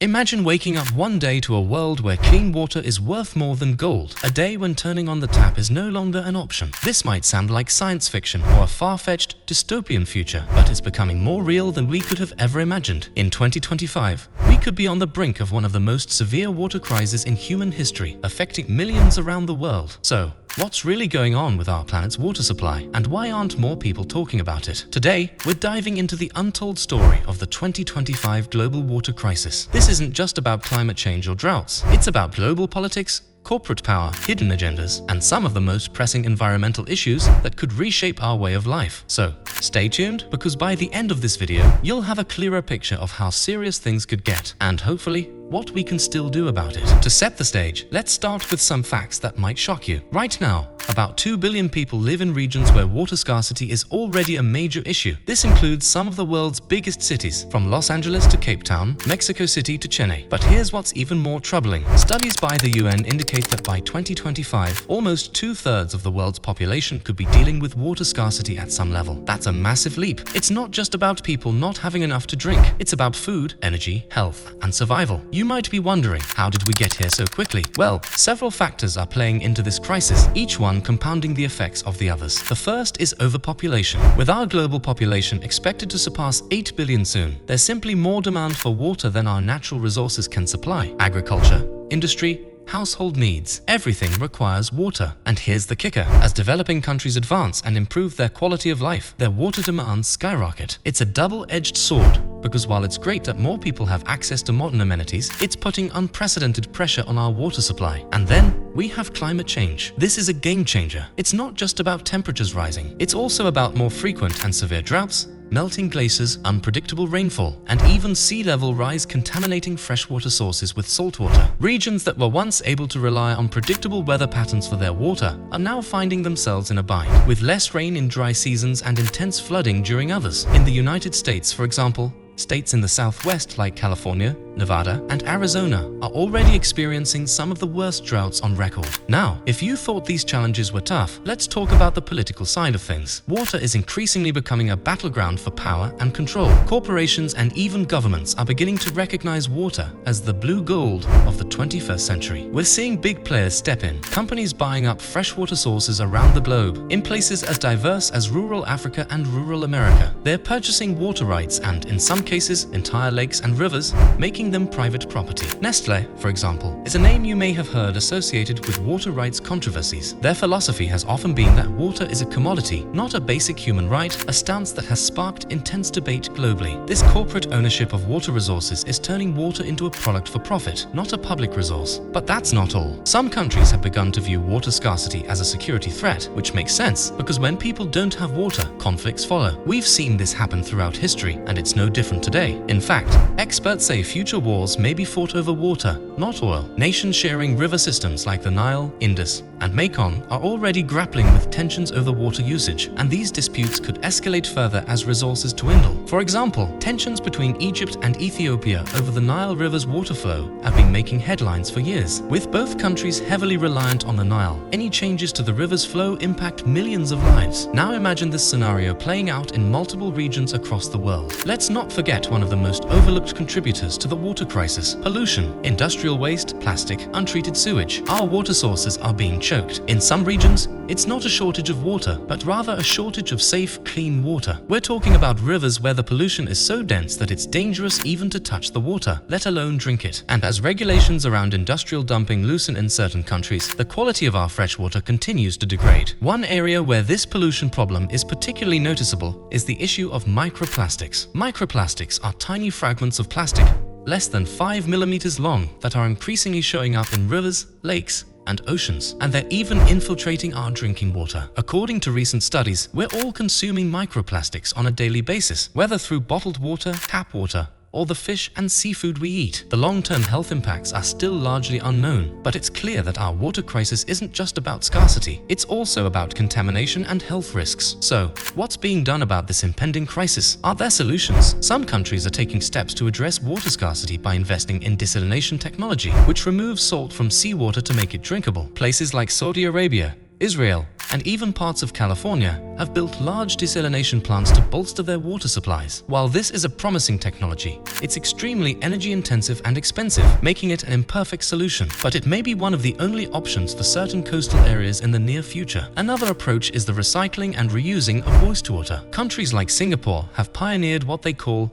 Imagine waking up one day to a world where clean water is worth more than gold, a day when turning on the tap is no longer an option. This might sound like science fiction or a far-fetched dystopian future, but it's becoming more real than we could have ever imagined. In 2025, we could be on the brink of one of the most severe water crises in human history, affecting millions around the world. So, what's really going on with our planet's water supply, and why aren't more people talking about it? Today, we're diving into the untold story of the 2025 global water crisis. This isn't just about climate change or droughts. It's about global politics, corporate power, hidden agendas, and some of the most pressing environmental issues that could reshape our way of life. So, stay tuned, because by the end of this video, you'll have a clearer picture of how serious things could get, and hopefully, what we can still do about it. To set the stage, let's start with some facts that might shock you. Right now, about 2 billion people live in regions where water scarcity is already a major issue. This includes some of the world's biggest cities, from Los Angeles to Cape Town, Mexico City to Chennai. But here's what's even more troubling. Studies by the UN indicate that by 2025, almost 2/3 of the world's population could be dealing with water scarcity at some level. That's a massive leap. It's not just about people not having enough to drink. It's about food, energy, health, and survival. You might be wondering, how did we get here so quickly? Well, several factors are playing into this crisis, each one compounding the effects of the others. The first is overpopulation. With our global population expected to surpass 8 billion soon, there's simply more demand for water than our natural resources can supply. Agriculture, industry, household needs, everything requires water. And here's the kicker. As developing countries advance and improve their quality of life, their water demands skyrocket. It's a double-edged sword, because while it's great that more people have access to modern amenities, it's putting unprecedented pressure on our water supply. And then we have climate change. This is a game changer. It's not just about temperatures rising. It's also about more frequent and severe droughts, melting glaciers, unpredictable rainfall, and even sea level rise contaminating freshwater sources with saltwater. Regions that were once able to rely on predictable weather patterns for their water are now finding themselves in a bind, with less rain in dry seasons and intense flooding during others. In the United States, for example, states in the Southwest like California, Nevada, and Arizona are already experiencing some of the worst droughts on record. Now, if you thought these challenges were tough, let's talk about the political side of things. Water is increasingly becoming a battleground for power and control. Corporations and even governments are beginning to recognize water as the blue gold of the 21st century. We're seeing big players step in, companies buying up freshwater sources around the globe. In places as diverse as rural Africa and rural America, they're purchasing water rights and, in some cases, entire lakes and rivers, making them private property. Nestle, for example, is a name you may have heard associated with water rights controversies. Their philosophy has often been that water is a commodity, not a basic human right, a stance that has sparked intense debate globally. This corporate ownership of water resources is turning water into a product for profit, not a public resource. But that's not all. Some countries have begun to view water scarcity as a security threat, which makes sense, because when people don't have water, conflicts follow. We've seen this happen throughout history, and it's no different today. In fact, experts say future wars may be fought over water, not oil. Nations sharing river systems like the Nile, Indus, and Mekong are already grappling with tensions over water usage, and these disputes could escalate further as resources dwindle. For example, tensions between Egypt and Ethiopia over the Nile River's water flow have been making headlines for years. With both countries heavily reliant on the Nile, any changes to the river's flow impact millions of lives. Now imagine this scenario playing out in multiple regions across the world. Let's not forget one of the most overlooked contributors to the water crisis: pollution. Industrial waste, plastic, untreated sewage. Our water sources are being choked. In some regions, it's not a shortage of water, but rather a shortage of safe, clean water. We're talking about rivers where the pollution is so dense that it's dangerous even to touch the water, let alone drink it. And as regulations around industrial dumping loosen in certain countries, the quality of our freshwater continues to degrade. One area where this pollution problem is particularly noticeable is the issue of microplastics. Microplastics are tiny fragments of plastic, less than 5 millimeters long, that are increasingly showing up in rivers, lakes, and oceans, and they're even infiltrating our drinking water. According to recent studies, we're all consuming microplastics on a daily basis, whether through bottled water, tap water, or the fish and seafood we eat. The long-term health impacts are still largely unknown, but it's clear that our water crisis isn't just about scarcity. It's also about contamination and health risks. So, what's being done about this impending crisis? Are there solutions? Some countries are taking steps to address water scarcity by investing in desalination technology, which removes salt from seawater to make it drinkable. Places like Saudi Arabia, Israel, and even parts of California have built large desalination plants to bolster their water supplies. While this is a promising technology, it's extremely energy-intensive and expensive, making it an imperfect solution. But it may be one of the only options for certain coastal areas in the near future. Another approach is the recycling and reusing of wastewater. Countries like Singapore have pioneered what they call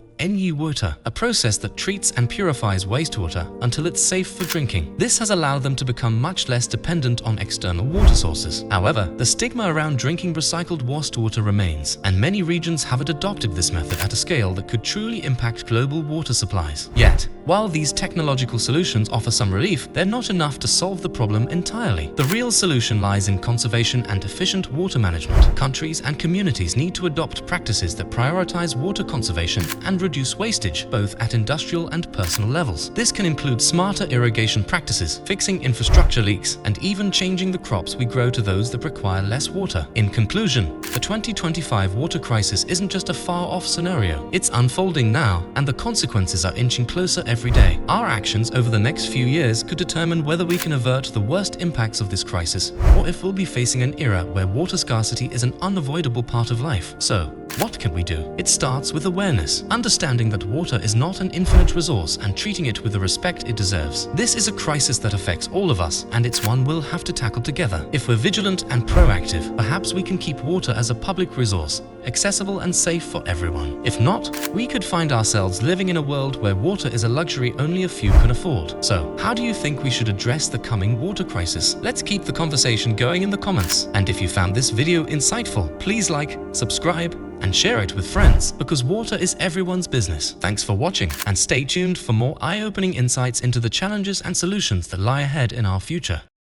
water, a process that treats and purifies wastewater until it's safe for drinking. This has allowed them to become much less dependent on external water sources. However, the stigma around drinking recycled wastewater remains, and many regions haven't adopted this method at a scale that could truly impact global water supplies. Yet, while these technological solutions offer some relief, they're not enough to solve the problem entirely. The real solution lies in conservation and efficient water management. Countries and communities need to adopt practices that prioritize water conservation and reduce wastage, both at industrial and personal levels. This can include smarter irrigation practices, fixing infrastructure leaks, and even changing the crops we grow to those that require less water. In conclusion, the 2025 water crisis isn't just a far-off scenario. It's unfolding now, and the consequences are inching closer every day. Our actions over the next few years could determine whether we can avert the worst impacts of this crisis, or if we'll be facing an era where water scarcity is an unavoidable part of life. So, what can we do? It starts with awareness, understanding that water is not an infinite resource and treating it with the respect it deserves. This is a crisis that affects all of us, and it's one we'll have to tackle together. If we're vigilant and proactive, perhaps we can keep water as a public resource, accessible and safe for everyone. If not, we could find ourselves living in a world where water is a luxury only a few can afford. So, how do you think we should address the coming water crisis? Let's keep the conversation going in the comments. And if you found this video insightful, please like, subscribe, and share it with friends, because water is everyone's business. Thanks for watching, and stay tuned for more eye-opening insights into the challenges and solutions that lie ahead in our future.